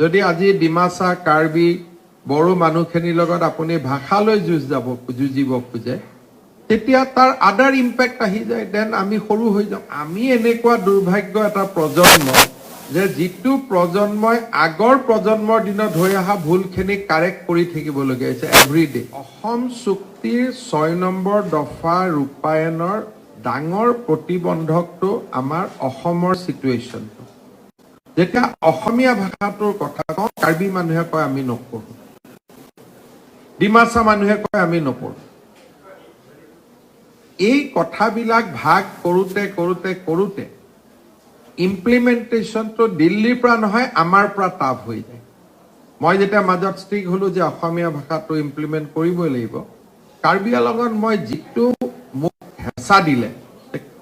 যদি আজি ডিমাচা কাৰ্বি বড়ো মানুহখিনিৰ লগত আপুনি ভাষালৈ যুঁজিব খোজে তেতিয়া তাৰ আদাৰ ইম্পেক্ট আহি যায় দেন আমি সৰু হৈ যাওঁ আমি এনেকুৱা দুৰ্ভাগ্য এটা প্ৰজন্ম যে যিটো প্ৰজন্মই আগৰ প্ৰজন্মৰ দিনত হৈ অহা ভুলখিনি কাৰেক্ট কৰি থাকিবলগীয়া হৈছে এভৰিডে অসম চুক্তিৰ 6 নম্বৰ দফা ৰূপায়ণৰ ডাঙৰ প্ৰতিবন্ধকটো আমাৰ অসমৰ সিচুৱেশ্যনটো যেতিয়া অসমীয়া ভাষাটোৰ কথা কওঁ কাৰ্বি মানুহে কয় আমি নপঢ়ো ডিমাচা মানুহে কয় আমি নপঢ়ো এই কথাবিলাক ভাগ কৰোতে ইমপ্লিমেন্টেশনটো দিল্লীৰ পৰা নহয় আমাৰ পৰা টাফ হৈ যায় মই যেতিয়া মাজত ষ্টিক হলো যে অসমীয়া ভাষাটো ইমপ্লিমেন্ট কৰিবই লাগিব কাৰ্বি আংলঙত মই যিটো মোক হেঁচা দিলে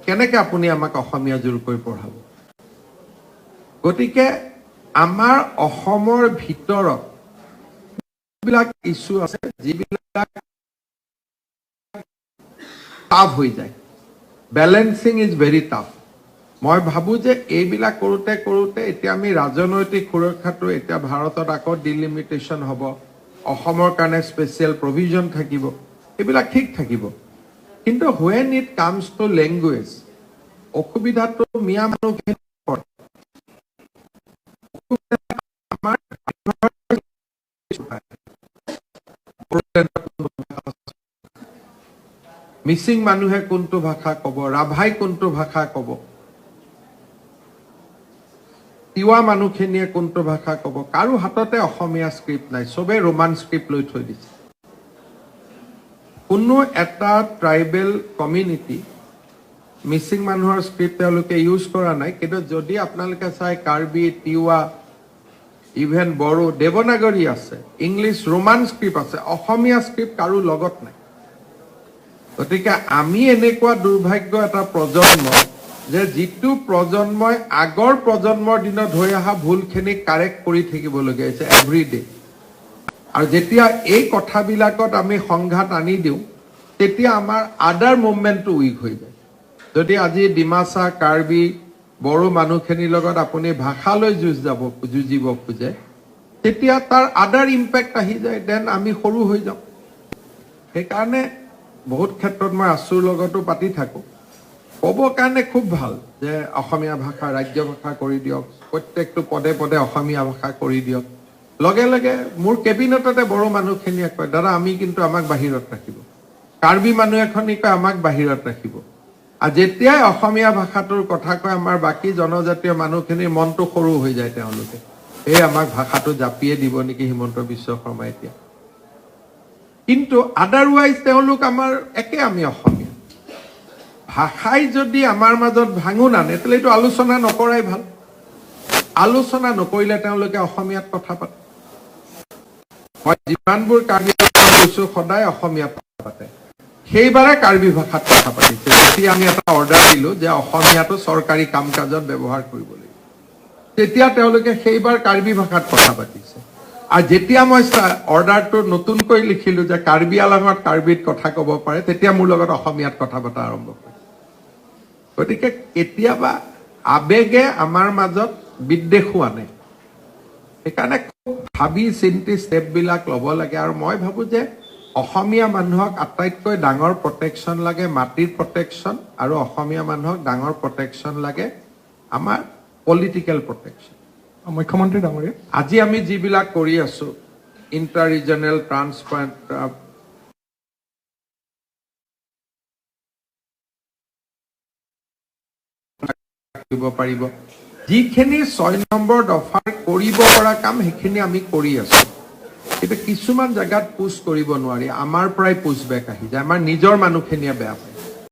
কেনেকৈ আপুনি আমাক অসমীয়া জোৰ কৰি পঢ়াব গতিকে আমাৰ অসমৰ ভিতৰত বিলাক ইস্যু আছে যিবিলাক টাফ হৈ যায় বেলেন্সিং ইজ ভেৰি টাফ মই ভাবো যে এইবিলাক কৰোতে এতিয়া আমি ৰাজনৈতিক সুৰক্ষাটো এতিয়া ভাৰতত আকৌ ডিলিমিটেশ্যন হ'ব অসমৰ কাৰণে স্পেচিয়েল প্ৰভিজন থাকিব এইবিলাক ঠিক থাকিব কিন্তু when it comes to language অসুবিধাটো মিয়া মানুহখিনি পৰে মিচিং মানুহে কোনটো ভাষা ক'ব ৰাভাই কোনটো ভাষা ক'ব তিৱা মানুহখিনিয়ে কোনটো ভাষা ক'ব কাৰো হাততে অসমীয়া স্ক্ৰিপ্ট নাই সবে ৰোমান স্ক্ৰিপ্ট লৈ থৈ দিছে কোনো এটা ট্ৰাইবেল কমিউনিটি মিচিং মানুহৰ স্ক্ৰিপ্ট তেওঁলোকে ইউজ কৰা নাই কিন্তু যদি আপোনালোকে চাই কাৰ্বি তিৱা ইভেন বড়ো দেৱনাগৰী আছে ইংলিছ ৰোমান স্ক্ৰিপ্ট আছে অসমীয়া স্ক্ৰিপ্ট কাৰো লগত নাই গতিকে আমি এনেকুৱা দুৰ্ভাগ্য এটা প্ৰজন্ম যে যিটো প্ৰজন্মই আগৰ প্ৰজন্মৰ দিনত হৈ অহা ভুলখিনি কাৰেক্ট কৰি থাকিবলগীয়া হৈছে এভৰিডে আৰু যেতিয়া এই কথাবিলাকত আমি সংঘাত আনি দিওঁ তেতিয়া আমাৰ আদাৰ মুভমেণ্টটো উইক হৈ যায় যদি আজি ডিমাচা কাৰ্বি বড়ো মানুহখিনিৰ লগত আপুনি ভাষালৈ যুঁজিব খোজে তেতিয়া তাৰ আদাৰ ইম্পেক্ট আহি যায় দেন আমি সৰু হৈ যাওঁ সেইকাৰণে বহুত ক্ষেত্ৰত মই আছুৰ লগতো পাতি থাকোঁ ক'ব কাৰণে খুব ভাল যে অসমীয়া ভাষা ৰাজ্য ভাষা কৰি দিয়ক প্ৰত্যেকটো পদে পদে অসমীয়া ভাষা কৰি দিয়ক লগে লগে মোৰ কেবিনেটতে বড়ো মানুহখিনিয়ে কয় দাদা আমি কিন্তু আমাক বাহিৰত ৰাখিব কাৰ্বি মানুহ এখনি কয় আমাক বাহিৰত ৰাখিব আৰু যেতিয়াই অসমীয়া ভাষাটোৰ কথা কয় আমাৰ বাকী জনজাতীয় মানুহখিনিৰ মনটো সৰু হৈ যায় তেওঁলোকে এই আমাক ভাষাটো জাপিয়ে দিব নেকি হিমন্ত বিশ্ব শৰ্মা এতিয়া কিন্তু আদাৰৱাইজ তেওঁলোক আমাৰ একে আমি অসমীয়া ভাষাই যদি আমাৰ মাজত ভাঙোন আনে তেতিয়াহ'লে এইটো আলোচনা নকৰাই ভাল আলোচনা নকৰিলে তেওঁলোকে অসমীয়াত কথা পাতে মই যিমানবোৰ কাৰ্বি কৈছোঁ সদায় অসমীয়াত কথা পাতে সেইবাৰে কাৰ্বি ভাষাত কথা পাতিছে যেতিয়া আমি এটা অৰ্ডাৰ দিলোঁ যে অসমীয়াটো চৰকাৰী কাম কাজত ব্যৱহাৰ কৰিব লাগিব তেতিয়া তেওঁলোকে সেইবাৰ কাৰ্বি ভাষাত কথা পাতিছে আৰু যেতিয়া মই অৰ্ডাৰটো নতুনকৈ লিখিলোঁ যে কাৰ্বি আংলঙত কাৰ্বিত কথা ক'ব পাৰে তেতিয়া মোৰ লগত অসমীয়াত কথা পতা আৰম্ভ কৰে গতিকে কেতিয়াবা আবেগে আমাৰ মাজত বিদ্বেষো আনে সেইকাৰণে খুব ভাবি চিন্তি ষ্টেপবিলাক ল'ব লাগে আৰু মই ভাবোঁ যে অসমীয়া মানুহক আটাইতকৈ ডাঙৰ প্ৰটেকশ্যন লাগে মাটিৰ প্ৰটেকশ্যন আৰু অসমীয়া মানুহক ডাঙৰ প্ৰটেকশ্যন লাগে আমাৰ পলিটিকেল প্ৰটেকশ্যন মুখ্যমন্ত্ৰী ডাঙৰীয়া আজি আমি যিবিলাক কৰি আছো ইণ্টাৰ ৰিজনেল ট্ৰান্সপাৰেণ্ট কৰিব পাৰিব যিখিনি 6 নম্বৰ দফাৰ কৰিব পৰা কাম সেইখিনি আমি কৰি আছো কিন্তু কিছুমান জায়গাত পুশ কৰিব নোৱাৰি আমাৰ পৰাই পুশ বেক আহি যায় আমাৰ নিজৰ মানুহখিনিয়ে বেয়া পায়